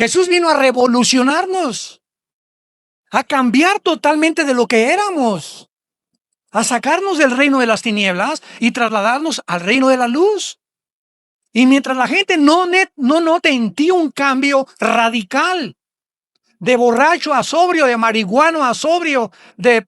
Jesús vino a revolucionarnos, a cambiar totalmente de lo que éramos, a sacarnos del reino de las tinieblas y trasladarnos al reino de la luz. Y mientras la gente no note en ti un cambio radical, de borracho a sobrio, de marihuano a sobrio, de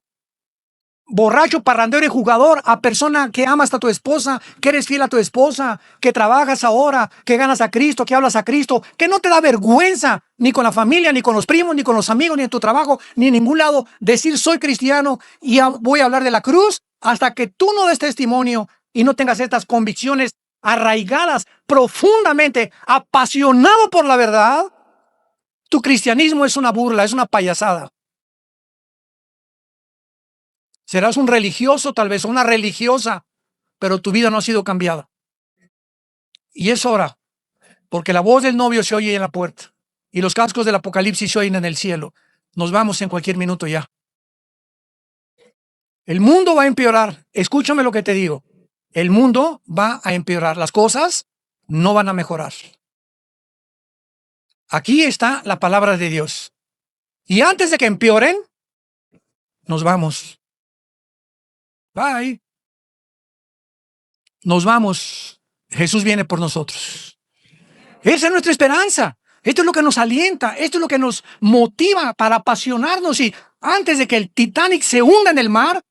borracho, parrandero y jugador, a persona que amas a tu esposa, que eres fiel a tu esposa, que trabajas ahora, que ganas a Cristo, que hablas a Cristo, que no te da vergüenza, ni con la familia, ni con los primos, ni con los amigos, ni en tu trabajo, ni en ningún lado, decir soy cristiano y voy a hablar de la cruz, hasta que tú no des testimonio y no tengas estas convicciones arraigadas profundamente, apasionado por la verdad. Tu cristianismo es una burla, es una payasada. Serás un religioso, tal vez una religiosa, pero tu vida no ha sido cambiada. Y es hora, porque la voz del novio se oye en la puerta y los cascos del Apocalipsis se oyen en el cielo. Nos vamos en cualquier minuto ya. El mundo va a empeorar. Escúchame lo que te digo. El mundo va a empeorar. Las cosas no van a mejorar. Aquí está la palabra de Dios. Y antes de que empeoren, nos vamos. Bye. Nos vamos. Jesús viene por nosotros. Esa es nuestra esperanza. Esto es lo que nos alienta. Esto es lo que nos motiva para apasionarnos. Y antes de que el Titanic se hunda en el mar,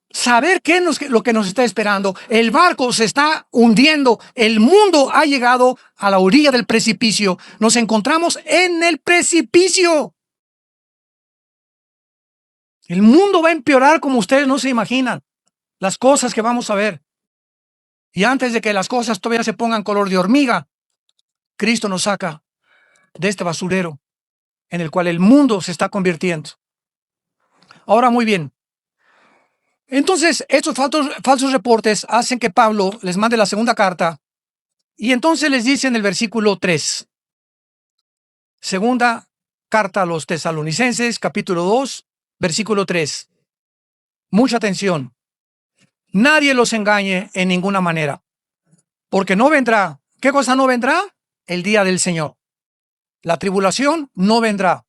saber qué es lo que nos está esperando. El barco se está hundiendo. El mundo ha llegado a la orilla del precipicio. Nos encontramos en el precipicio. El mundo va a empeorar como ustedes no se imaginan. Las cosas que vamos a ver. Y antes de que las cosas todavía se pongan color de hormiga, Cristo nos saca de este basurero en el cual el mundo se está convirtiendo. Ahora, muy bien. Entonces, estos falsos reportes hacen que Pablo les mande la segunda carta y entonces les dice en el versículo 3, segunda carta a los tesalonicenses, capítulo 2, versículo 3. Mucha atención. Nadie los engañe en ninguna manera, porque no vendrá. ¿Qué cosa no vendrá? El día del Señor. La tribulación no vendrá.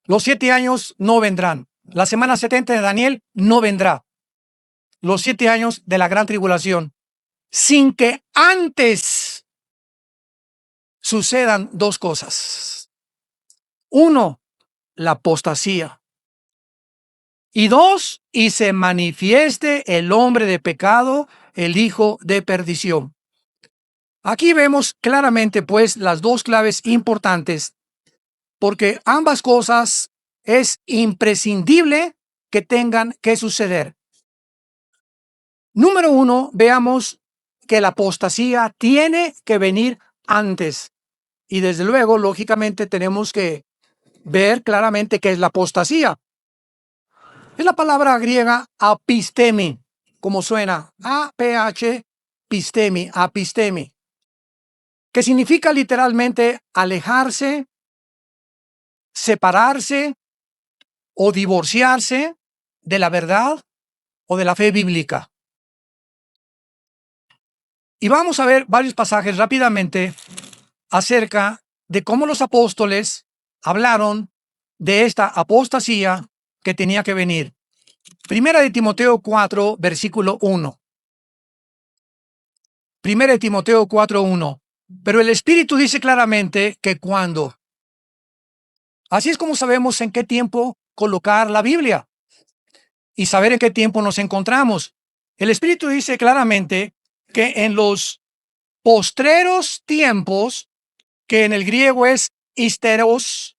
Los 7 años no vendrán. La semana 70 de Daniel no vendrá. Los 7 años de la gran tribulación, sin que antes sucedan dos cosas. 1, la apostasía. Y 2, y se manifieste el hombre de pecado, el hijo de perdición. Aquí vemos claramente, pues, las dos claves importantes, porque ambas cosas es imprescindible que tengan que suceder. Número 1, veamos que la apostasía tiene que venir antes. Y desde luego, lógicamente, tenemos que ver claramente qué es la apostasía. Es la palabra griega apistemi, como suena, A-P-H, pistemi, apistemi, que significa literalmente alejarse, separarse o divorciarse de la verdad o de la fe bíblica. Y vamos a ver varios pasajes rápidamente acerca de cómo los apóstoles hablaron de esta apostasía que tenía que venir. Primera de Timoteo 4, versículo 1. Primera de Timoteo 4, 1. Pero el Espíritu dice claramente que cuando. Así es como sabemos en qué tiempo colocar la Biblia y saber en qué tiempo nos encontramos. El Espíritu dice claramente que en los postreros tiempos, que en el griego es histeros,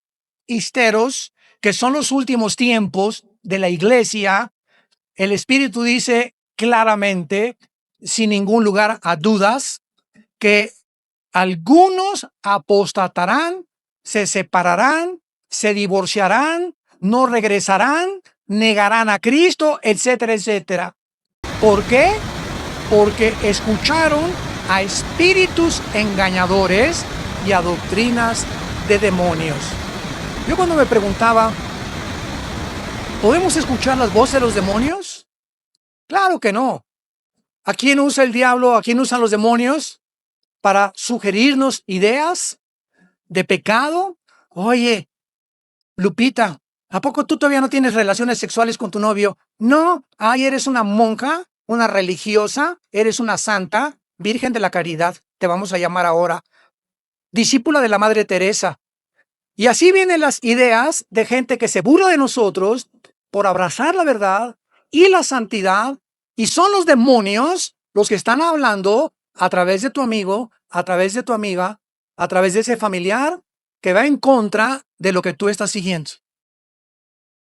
que son los últimos tiempos de la iglesia, el Espíritu dice claramente, sin ningún lugar a dudas, que algunos apostatarán, se separarán, se divorciarán, no regresarán, negarán a Cristo, etcétera, etcétera. ¿Por qué? Porque escucharon a espíritus engañadores y a doctrinas de demonios. Yo cuando me preguntaba, ¿podemos escuchar las voces de los demonios? Claro que no. ¿A quién usa el diablo? ¿A quién usan los demonios? Para sugerirnos ideas de pecado, Oye, Lupita, ¿a poco tú todavía no tienes relaciones sexuales con tu novio? No, ay, eres una monja, una religiosa, eres una santa, Virgen de la Caridad, te vamos a llamar ahora, discípula de la Madre Teresa. Y así vienen las ideas de gente que se burla de nosotros por abrazar la verdad y la santidad, y son los demonios los que están hablando a través de tu amigo, a través de tu amiga, a través de ese familiar que va en contra de lo que tú estás siguiendo.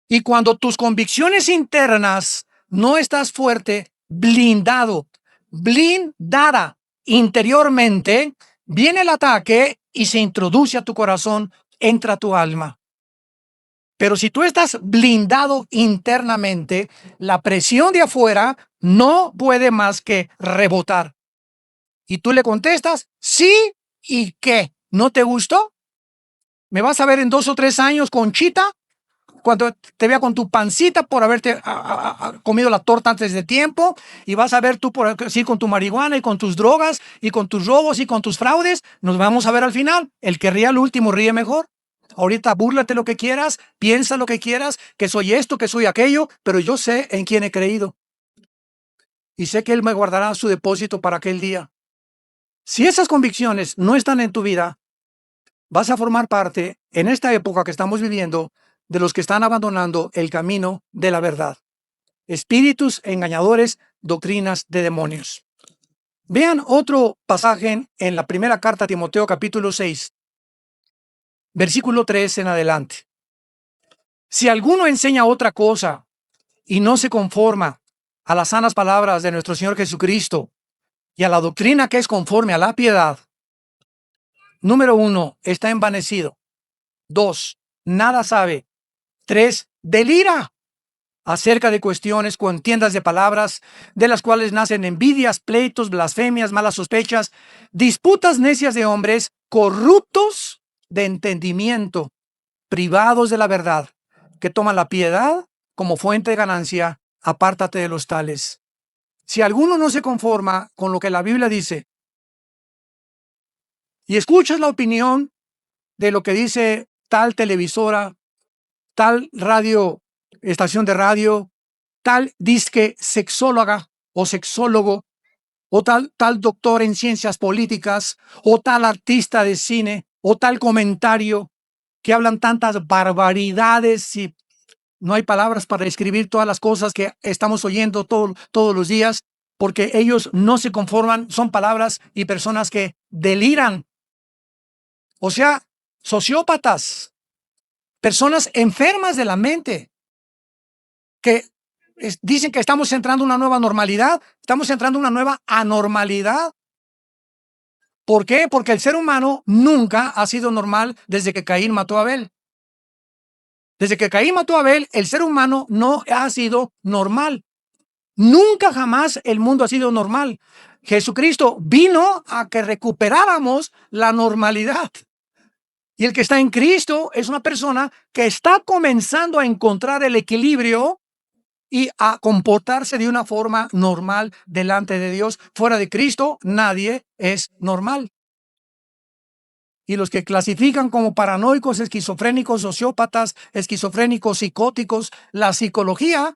Y cuando tus convicciones internas no estás fuerte, blindado, blindada interiormente, viene el ataque y se introduce a tu corazón, entra a tu alma. Pero si tú estás blindado internamente, la presión de afuera no puede más que rebotar. Y tú le contestas, sí, ¿y qué? ¿No te gustó? ¿Me vas a ver en 2 o 3 años, Conchita? Cuando te vea con tu pancita por haberte comido la torta antes de tiempo, y vas a ver tú por así con tu marihuana y con tus drogas y con tus robos y con tus fraudes, nos vamos a ver al final. El que ríe al último ríe mejor. Ahorita búrlate lo que quieras, piensa lo que quieras, que soy esto, que soy aquello, pero yo sé en quién he creído. Y sé que Él me guardará su depósito para aquel día. Si esas convicciones no están en tu vida, vas a formar parte, en esta época que estamos viviendo, de los que están abandonando el camino de la verdad. Espíritus engañadores, doctrinas de demonios. Vean otro pasaje en la primera carta a Timoteo, capítulo 6, versículo 3 en adelante. Si alguno enseña otra cosa y no se conforma a las sanas palabras de nuestro Señor Jesucristo y a la doctrina que es conforme a la piedad, número 1, está envanecido. 2, nada sabe. 3, delira acerca de cuestiones, contiendas de palabras, de las cuales nacen envidias, pleitos, blasfemias, malas sospechas, disputas necias de hombres, corruptos de entendimiento, privados de la verdad, que toman la piedad como fuente de ganancia. Apártate de los tales. Si alguno no se conforma con lo que la Biblia dice y escuchas la opinión de lo que dice tal televisora, tal radio, estación de radio, tal disque sexóloga o sexólogo, o tal doctor en ciencias políticas, o tal artista de cine, o tal comentario, que hablan tantas barbaridades y no hay palabras para describir todas las cosas que estamos oyendo todos los días, porque ellos no se conforman, son palabras y personas que deliran. O sea, sociópatas, personas enfermas de la mente, que dicen que estamos entrando a una nueva normalidad, estamos entrando a una nueva anormalidad. ¿Por qué? Porque el ser humano nunca ha sido normal desde que Caín mató a Abel. Desde que Caín mató a Abel, el ser humano no ha sido normal. Nunca jamás el mundo ha sido normal. Jesucristo vino a que recuperáramos la normalidad. Y el que está en Cristo es una persona que está comenzando a encontrar el equilibrio y a comportarse de una forma normal delante de Dios. Fuera de Cristo, nadie es normal. Y los que clasifican como paranoicos, esquizofrénicos, sociópatas, esquizofrénicos, psicóticos, la psicología,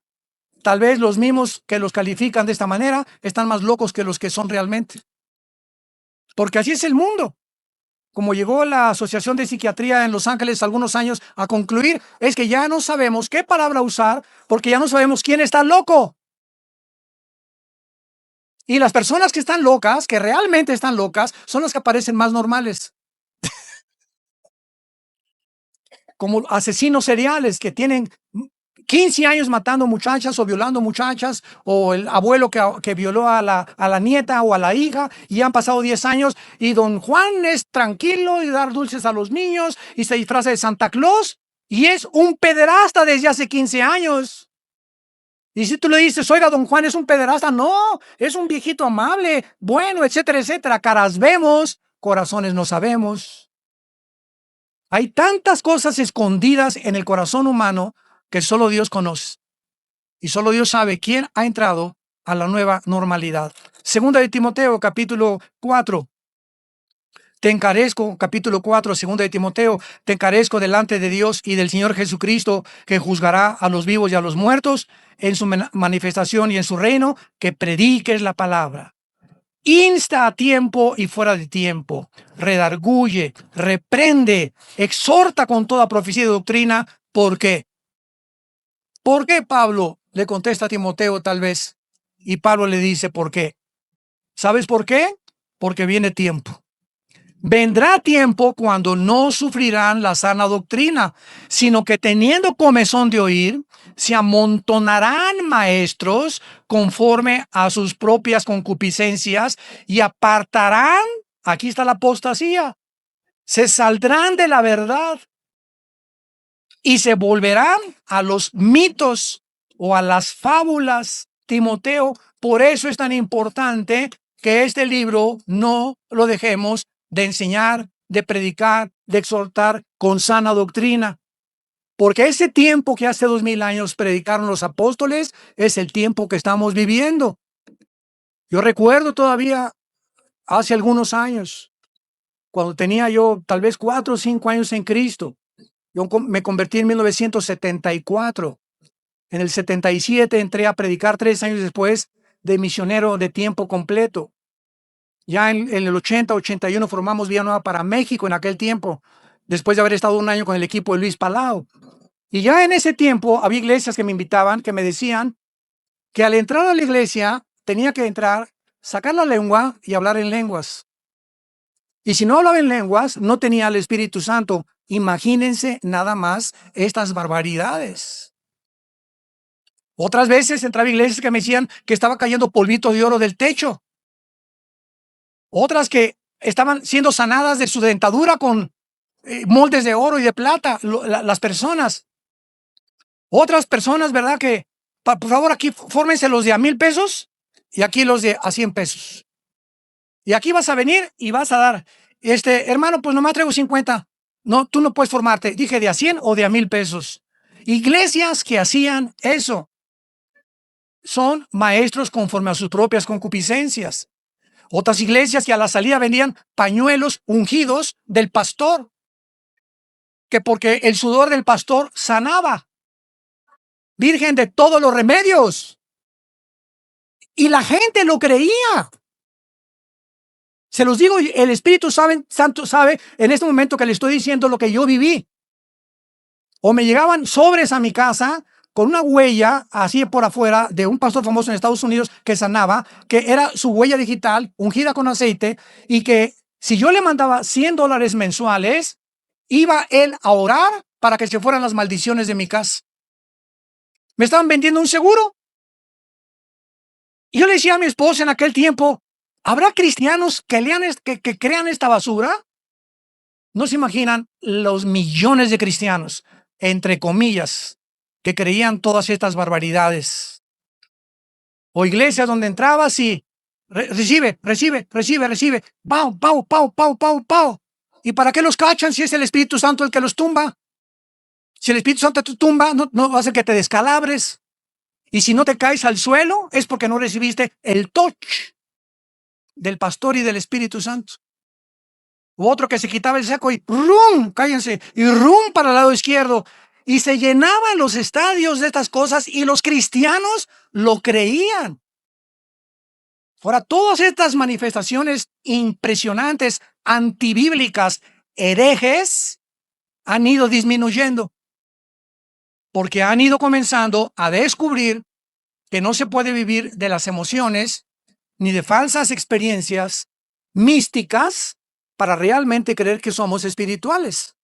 tal vez los mismos que los califican de esta manera, están más locos que los que son realmente. Porque así es el mundo. Como llegó la Asociación de Psiquiatría en Los Ángeles algunos años a concluir, es que ya no sabemos qué palabra usar porque ya no sabemos quién está loco. Y las personas que están locas, que realmente están locas, son las que aparecen más normales. Como asesinos seriales que tienen 15 años matando muchachas o violando muchachas, o el abuelo que violó a la nieta o a la hija, y han pasado 10 años y don Juan es tranquilo y dar dulces a los niños y se disfraza de Santa Claus y es un pederasta desde hace 15 años. Y si tú le dices, oiga, don Juan es un pederasta, no, es un viejito amable, bueno, etcétera, etcétera. Caras vemos, corazones no sabemos. Hay tantas cosas escondidas en el corazón humano que solo Dios conoce. Y solo Dios sabe quién ha entrado a la nueva normalidad. Segunda de Timoteo, capítulo 4, te encarezco, capítulo 4, segunda de Timoteo, te encarezco delante de Dios y del Señor Jesucristo, que juzgará a los vivos y a los muertos en su manifestación y en su reino, que prediques la palabra. Insta a tiempo y fuera de tiempo, redarguye, reprende, exhorta con toda profecía y doctrina. ¿Por qué? ¿Por qué Pablo le contesta a Timoteo tal vez? Y Pablo le dice, ¿por qué? ¿Sabes por qué? Porque viene tiempo. Vendrá tiempo cuando no sufrirán la sana doctrina, sino que teniendo comezón de oír, se amontonarán maestros conforme a sus propias concupiscencias y apartarán, aquí está la apostasía, se saldrán de la verdad y se volverán a los mitos o a las fábulas. Timoteo, por eso es tan importante que este libro no lo dejemos de enseñar, de predicar, de exhortar con sana doctrina. Porque ese tiempo que hace 2000 años predicaron los apóstoles es el tiempo que estamos viviendo. Yo recuerdo todavía hace algunos años, cuando tenía yo tal vez 4 o 5 años en Cristo. Yo me convertí en 1974. En el 77 entré a predicar 3 años después de misionero de tiempo completo. Ya en el 80, 81 formamos Vía Nueva para México en aquel tiempo, después de haber estado un año con el equipo de Luis Palau. Y ya en ese tiempo había iglesias que me invitaban, que me decían que al entrar a la iglesia tenía que entrar, sacar la lengua y hablar en lenguas. Y si no hablaba en lenguas, no tenía el Espíritu Santo. Imagínense nada más estas barbaridades. Otras veces entraba a iglesias que me decían que estaba cayendo polvito de oro del techo. Otras que estaban siendo sanadas de su dentadura con moldes de oro y de plata, las personas. Otras personas, ¿verdad? Que, por favor, aquí fórmense los de a 1000 pesos y aquí los de a 100 pesos. Y aquí vas a venir y vas a dar, hermano, pues nomás traigo 50. No, tú no puedes formarte. Dije de a 100 o de a 1000 pesos. Iglesias que hacían eso son maestros conforme a sus propias concupiscencias. Otras iglesias que a la salida vendían pañuelos ungidos del pastor, que porque el sudor del pastor sanaba. Virgen de todos los remedios. Y la gente lo creía. Se los digo, el Espíritu Santo sabe en este momento que le estoy diciendo lo que yo viví. O me llegaban sobres a mi casa con una huella así por afuera de un pastor famoso en Estados Unidos que sanaba, que era su huella digital ungida con aceite, y que si yo le mandaba $100 mensuales, iba él a orar para que se fueran las maldiciones de mi casa. Me estaban vendiendo un seguro. Y yo le decía a mi esposa en aquel tiempo, ¿habrá cristianos que crean esta basura? No se imaginan los millones de cristianos, entre comillas, que creían todas estas barbaridades. O iglesias donde entrabas y recibe. Pau, pau, pau, pau, pau, pau. ¿Y para qué los cachan si es el Espíritu Santo el que los tumba? Si el Espíritu Santo te tumba, no va a hacer que te descalabres. Y si no te caes al suelo, es porque no recibiste el touch del pastor y del Espíritu Santo. U otro que se quitaba el saco y ¡rum! Cállense, y ¡rum! Para el lado izquierdo. Y se llenaban los estadios de estas cosas y los cristianos lo creían. Ahora, todas estas manifestaciones impresionantes, antibíblicas, herejes, han ido disminuyendo. Porque han ido comenzando a descubrir que no se puede vivir de las emociones ni de falsas experiencias místicas para realmente creer que somos espirituales.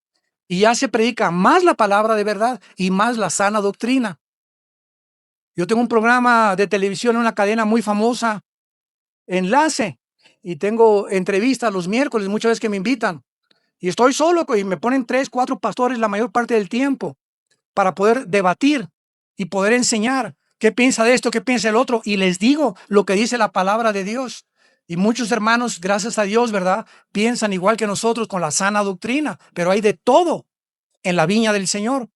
Y ya se predica más la palabra de verdad y más la sana doctrina. Yo tengo un programa de televisión en una cadena muy famosa, Enlace, y tengo entrevistas los miércoles, muchas veces que me invitan. Y estoy solo y me ponen 3, 4 pastores la mayor parte del tiempo para poder debatir y poder enseñar qué piensa de esto, qué piensa el otro. Y les digo lo que dice la palabra de Dios. Y muchos hermanos, gracias a Dios, ¿verdad?, piensan igual que nosotros con la sana doctrina. Pero hay de todo en la viña del Señor.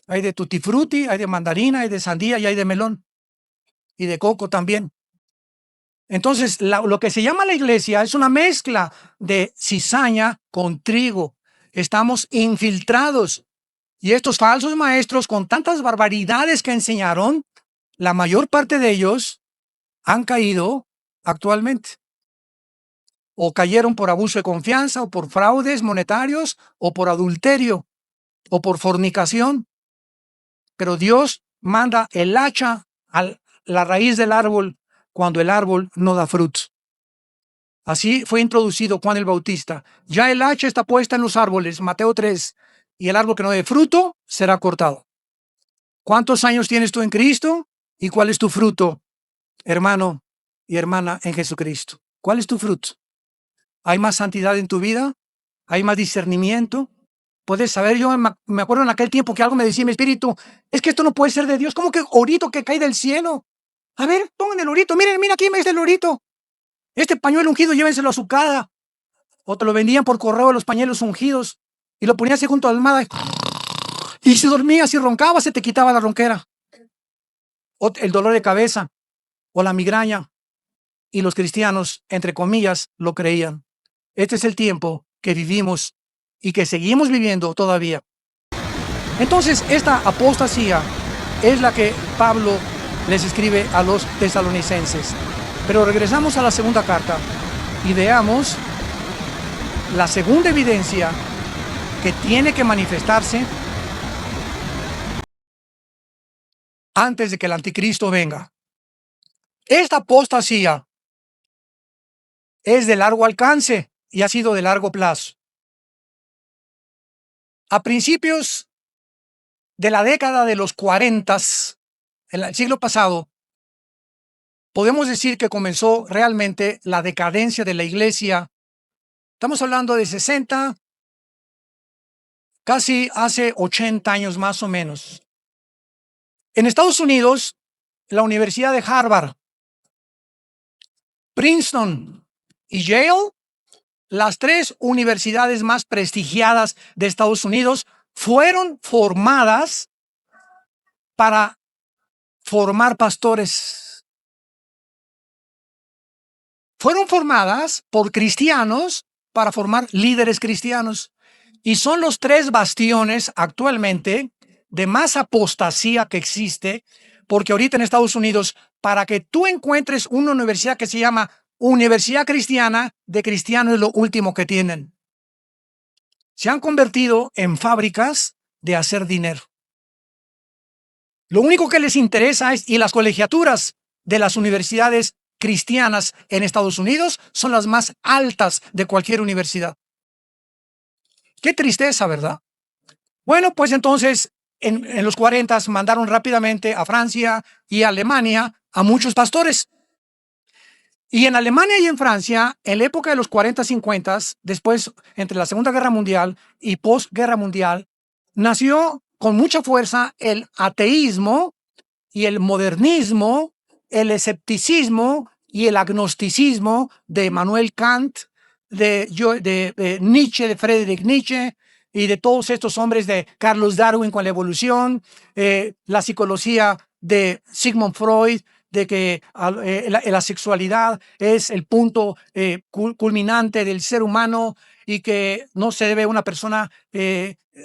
Hay de tutti frutti, hay de mandarina, hay de sandía y hay de melón. Y de coco también. Entonces, lo que se llama la iglesia es una mezcla de cizaña con trigo. Estamos infiltrados. Y estos falsos maestros, con tantas barbaridades que enseñaron, la mayor parte de ellos han caído actualmente. O cayeron por abuso de confianza, o por fraudes monetarios, o por adulterio, o por fornicación. Pero Dios manda el hacha a la raíz del árbol cuando el árbol no da frutos. Así fue introducido Juan el Bautista. Ya el hacha está puesta en los árboles, Mateo 3, y el árbol que no dé fruto será cortado. ¿Cuántos años tienes tú en Cristo? ¿Y cuál es tu fruto, hermano y hermana en Jesucristo? ¿Cuál es tu fruto? ¿Hay más santidad en tu vida? ¿Hay más discernimiento? Puedes saber, yo me acuerdo en aquel tiempo que algo me decía mi espíritu, es que esto no puede ser de Dios, ¿cómo que orito que cae del cielo? A ver, pongan el orito, miren, mira aquí, me dice el orito. Este pañuelo ungido, llévenselo a su casa. O te lo vendían por correo los pañuelos ungidos y lo ponías así junto a la almohada y si dormías y roncabas, se te quitaba la ronquera. O el dolor de cabeza o la migraña. Y los cristianos, entre comillas, lo creían. Este es el tiempo que vivimos y que seguimos viviendo todavía. Entonces, esta apostasía es la que Pablo les escribe a los tesalonicenses. Pero regresamos a la segunda carta y veamos la segunda evidencia que tiene que manifestarse antes de que el anticristo venga. Esta apostasía es de largo alcance y ha sido de largo plazo. A principios de la década de los 40, en el siglo pasado, podemos decir que comenzó realmente la decadencia de la iglesia. Estamos hablando de 60, casi hace 80 años más o menos. En Estados Unidos, la Universidad de Harvard, Princeton y Yale, las tres universidades más prestigiadas de Estados Unidos, fueron formadas para formar pastores. Fueron formadas por cristianos para formar líderes cristianos. Y son los tres bastiones actualmente de más apostasía que existe, porque ahorita en Estados Unidos, para que tú encuentres una universidad que se llama Universidad Cristiana, de cristiano es lo último que tienen. Se han convertido en fábricas de hacer dinero. Lo único que les interesa es, y las colegiaturas de las universidades cristianas en Estados Unidos son las más altas de cualquier universidad. Qué tristeza, ¿verdad? Bueno, pues entonces en los 40 mandaron rápidamente a Francia y a Alemania a muchos pastores. Y en Alemania y en Francia, en la época de los 40, 50, después entre la Segunda Guerra Mundial y postguerra mundial, nació con mucha fuerza el ateísmo y el modernismo, el escepticismo y el agnosticismo de Immanuel Kant, de Nietzsche, de Friedrich Nietzsche y de todos estos hombres, de Carlos Darwin con la evolución, la psicología de Sigmund Freud, de que la sexualidad es el punto culminante del ser humano y que no se debe una persona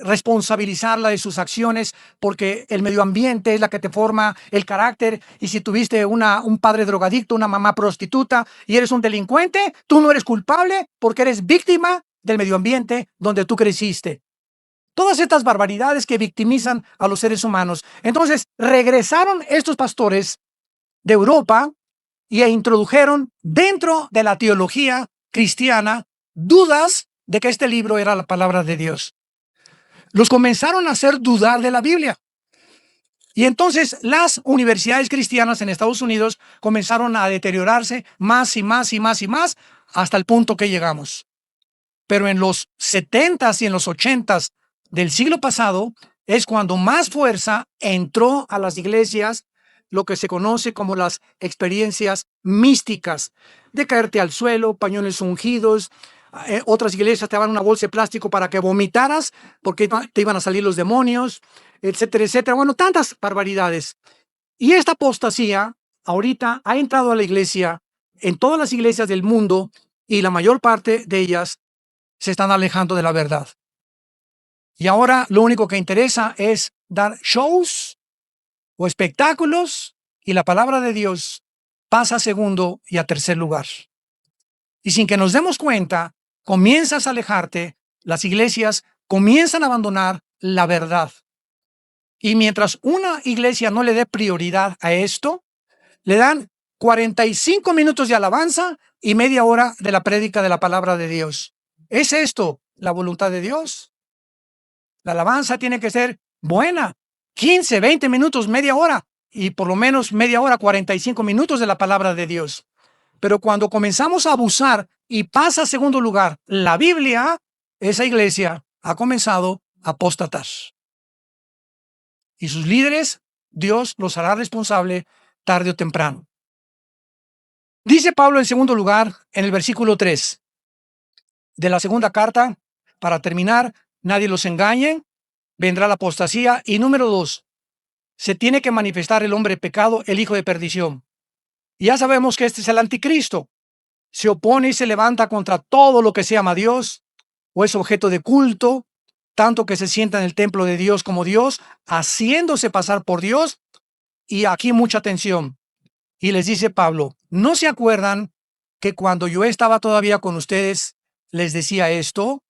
responsabilizarla de sus acciones porque el medio ambiente es la que te forma el carácter, y si tuviste un padre drogadicto, una mamá prostituta y eres un delincuente, tú no eres culpable porque eres víctima del medio ambiente donde tú creciste. Todas estas barbaridades que victimizan a los seres humanos. Entonces regresaron estos pastores de Europa e introdujeron dentro de la teología cristiana dudas de que este libro era la palabra de Dios. Los comenzaron a hacer dudar de la Biblia. Y entonces las universidades cristianas en Estados Unidos comenzaron a deteriorarse más y más y más y más hasta el punto que llegamos. Pero en los 70s y en los 80s del siglo pasado es cuando más fuerza entró a las iglesias lo que se conoce como las experiencias místicas, de caerte al suelo, pañuelos ungidos. Otras iglesias te daban una bolsa de plástico para que vomitaras porque te iban a salir los demonios, etcétera, etcétera. Bueno, tantas barbaridades. Y esta apostasía ahorita ha entrado a la iglesia en todas las iglesias del mundo y la mayor parte de ellas se están alejando de la verdad. Y ahora lo único que interesa es dar shows o espectáculos y la palabra de Dios pasa a segundo y a tercer lugar. Y sin que nos demos cuenta, comienzas a alejarte, las iglesias comienzan a abandonar la verdad. Y mientras una iglesia no le dé prioridad a esto, le dan 45 minutos de alabanza y media hora de la prédica de la palabra de Dios. ¿Es esto la voluntad de Dios? La alabanza tiene que ser buena. 15, 20 minutos, media hora. Y por lo menos media hora, 45 minutos de la palabra de Dios. Pero cuando comenzamos a abusar y pasa a segundo lugar la Biblia, esa iglesia ha comenzado a apostatar. Y sus líderes, Dios los hará responsable tarde o temprano. Dice Pablo en segundo lugar, en el versículo 3 de la segunda carta, para terminar, nadie los engañe, vendrá la apostasía. Y número 2, se tiene que manifestar el hombre pecado, el hijo de perdición. Y ya sabemos que este es el anticristo. Se opone y se levanta contra todo lo que se llama Dios o es objeto de culto, tanto que se sienta en el templo de Dios como Dios, haciéndose pasar por Dios. Y aquí mucha atención. Y les dice Pablo, ¿no se acuerdan que cuando yo estaba todavía con ustedes les decía esto?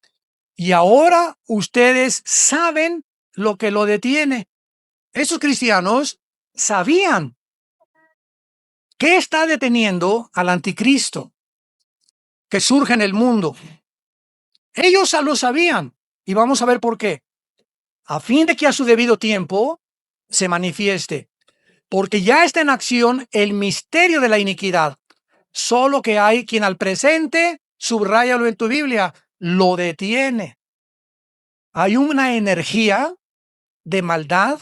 Y ahora ustedes saben lo que lo detiene. Esos cristianos sabían qué está deteniendo al anticristo que surge en el mundo. Ellos ya lo sabían y vamos a ver por qué. A fin de que a su debido tiempo se manifieste, porque ya está en acción el misterio de la iniquidad. Solo que hay quien al presente, subráyalo en tu Biblia, lo detiene. Hay una energía de maldad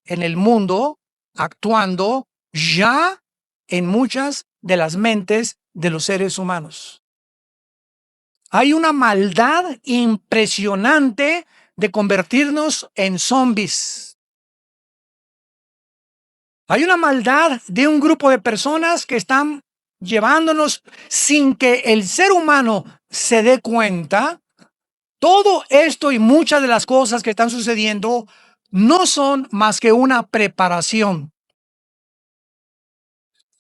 en el mundo actuando ya en muchas de las mentes de los seres humanos. Hay una maldad impresionante de convertirnos en zombies. Hay una maldad de un grupo de personas que están llevándonos sin que el ser humano se dé cuenta. Todo esto y muchas de las cosas que están sucediendo no son más que una preparación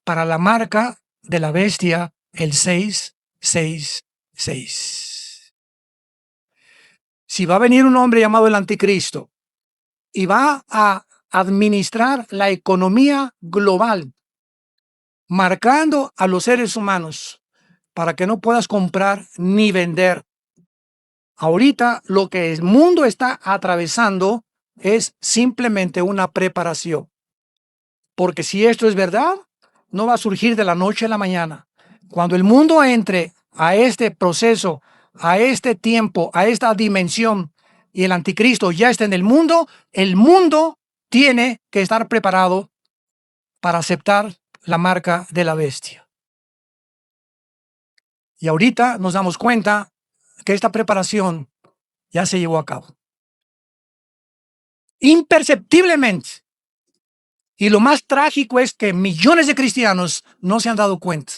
para la marca de la bestia, el 666. Si va a venir un hombre llamado el anticristo y va a administrar la economía global, marcando a los seres humanos para que no puedas comprar ni vender. Ahorita lo que el mundo está atravesando es simplemente una preparación. Porque si esto es verdad, no va a surgir de la noche a la mañana. Cuando el mundo entre a este proceso, a este tiempo, a esta dimensión, y el anticristo ya está en el mundo tiene que estar preparado para aceptar la marca de la bestia. Y ahorita nos damos cuenta que esta preparación ya se llevó a cabo. Imperceptiblemente. Y lo más trágico es que millones de cristianos no se han dado cuenta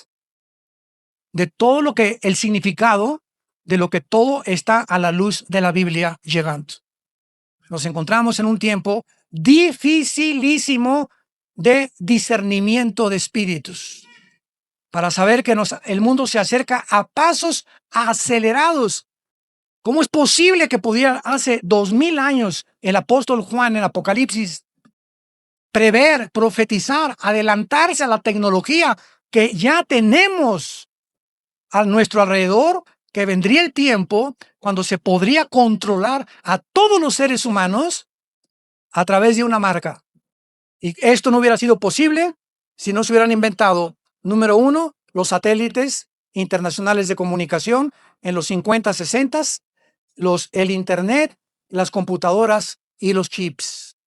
de todo lo que el significado de lo que todo está a la luz de la Biblia llegando. Nos encontramos en un tiempo dificilísimo de discernimiento de espíritus para saber que el mundo se acerca a pasos acelerados. ¿Cómo es posible que pudiera hace 2000 años el apóstol Juan en Apocalipsis prever, profetizar, adelantarse a la tecnología que ya tenemos a nuestro alrededor, que vendría el tiempo cuando se podría controlar a todos los seres humanos a través de una marca? Y esto no hubiera sido posible si no se hubieran inventado, número 1, los satélites internacionales de comunicación en los 50, 60, el internet, las computadoras y los chips.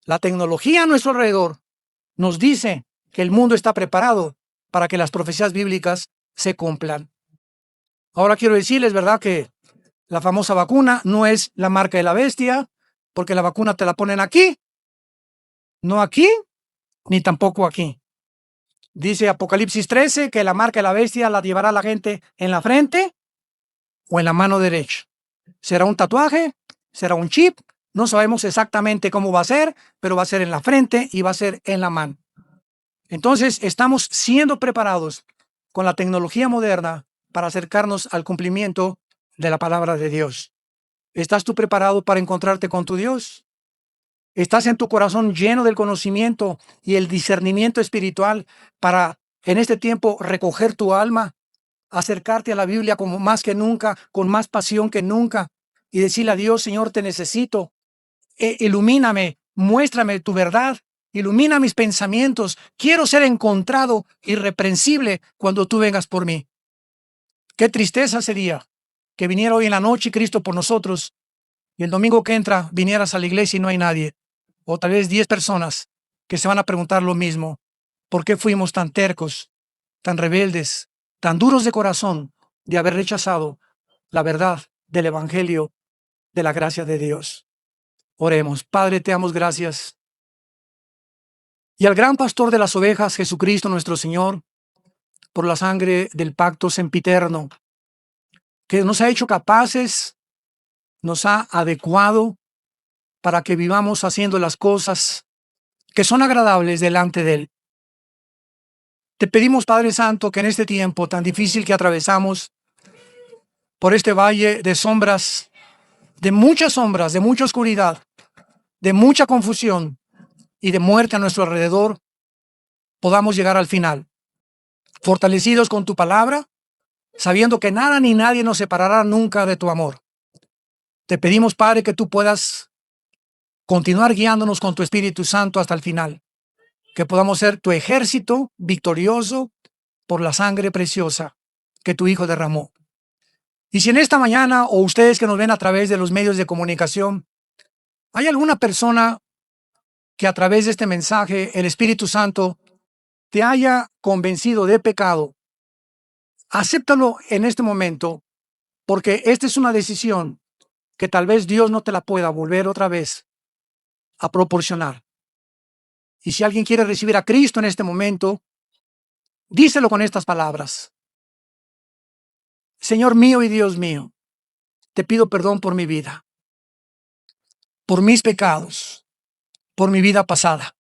La tecnología a nuestro alrededor nos dice que el mundo está preparado para que las profecías bíblicas se cumplan. Ahora quiero decirles, ¿verdad?, que la famosa vacuna no es la marca de la bestia, porque la vacuna te la ponen aquí, no aquí, ni tampoco aquí. Dice Apocalipsis 13 que la marca de la bestia la llevará la gente en la frente o en la mano derecha. ¿Será un tatuaje? ¿Será un chip? No sabemos exactamente cómo va a ser, pero va a ser en la frente y va a ser en la mano. Entonces, estamos siendo preparados con la tecnología moderna para acercarnos al cumplimiento de la palabra de Dios. ¿Estás tú preparado para encontrarte con tu Dios? ¿Estás en tu corazón lleno del conocimiento y el discernimiento espiritual para en este tiempo recoger tu alma, acercarte a la Biblia como más que nunca, con más pasión que nunca y decirle a Dios, Señor, te necesito, ilumíname, muéstrame tu verdad, ilumina mis pensamientos, quiero ser encontrado irreprensible cuando tú vengas por mí? Qué tristeza sería que viniera hoy en la noche Cristo por nosotros y el domingo que entra vinieras a la iglesia y no hay nadie, o tal vez 10 personas que se van a preguntar lo mismo. ¿Por qué fuimos tan tercos, tan rebeldes, tan duros de corazón de haber rechazado la verdad del Evangelio de la gracia de Dios? Oremos. Padre, te damos gracias. Y al gran pastor de las ovejas, Jesucristo nuestro Señor, por la sangre del pacto sempiterno, que nos ha hecho capaces, nos ha adecuado para que vivamos haciendo las cosas que son agradables delante de Él. Te pedimos, Padre Santo, que en este tiempo tan difícil que atravesamos, por este valle de sombras, de mucha oscuridad, de mucha confusión y de muerte a nuestro alrededor, podamos llegar al final, fortalecidos con tu palabra, sabiendo que nada ni nadie nos separará nunca de tu amor. Te pedimos, Padre, que tú puedas continuar guiándonos con tu Espíritu Santo hasta el final, que podamos ser tu ejército victorioso por la sangre preciosa que tu Hijo derramó. Y si en esta mañana, o ustedes que nos ven a través de los medios de comunicación, hay alguna persona que a través de este mensaje el Espíritu Santo te haya convencido de pecado, acéptalo en este momento, porque esta es una decisión que tal vez Dios no te la pueda volver otra vez a proporcionar. Y si alguien quiere recibir a Cristo en este momento, díselo con estas palabras: Señor mío y Dios mío, te pido perdón por mi vida, por mis pecados, por mi vida pasada,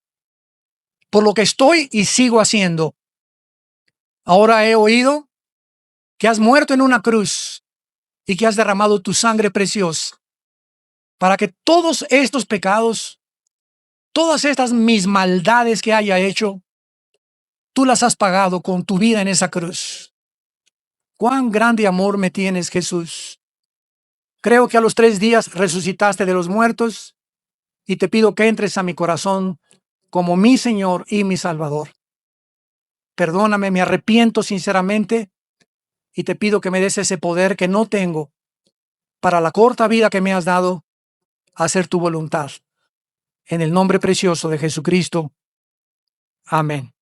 por lo que estoy y sigo haciendo. Ahora he oído que has muerto en una cruz y que has derramado tu sangre preciosa para que todos estos pecados, todas estas mis maldades que haya hecho, tú las has pagado con tu vida en esa cruz. Cuán grande amor me tienes, Jesús. Creo que a los 3 días resucitaste de los muertos y te pido que entres a mi corazón como mi Señor y mi Salvador. Perdóname, me arrepiento sinceramente y te pido que me des ese poder que no tengo para la corta vida que me has dado, hacer tu voluntad. En el nombre precioso de Jesucristo. Amén.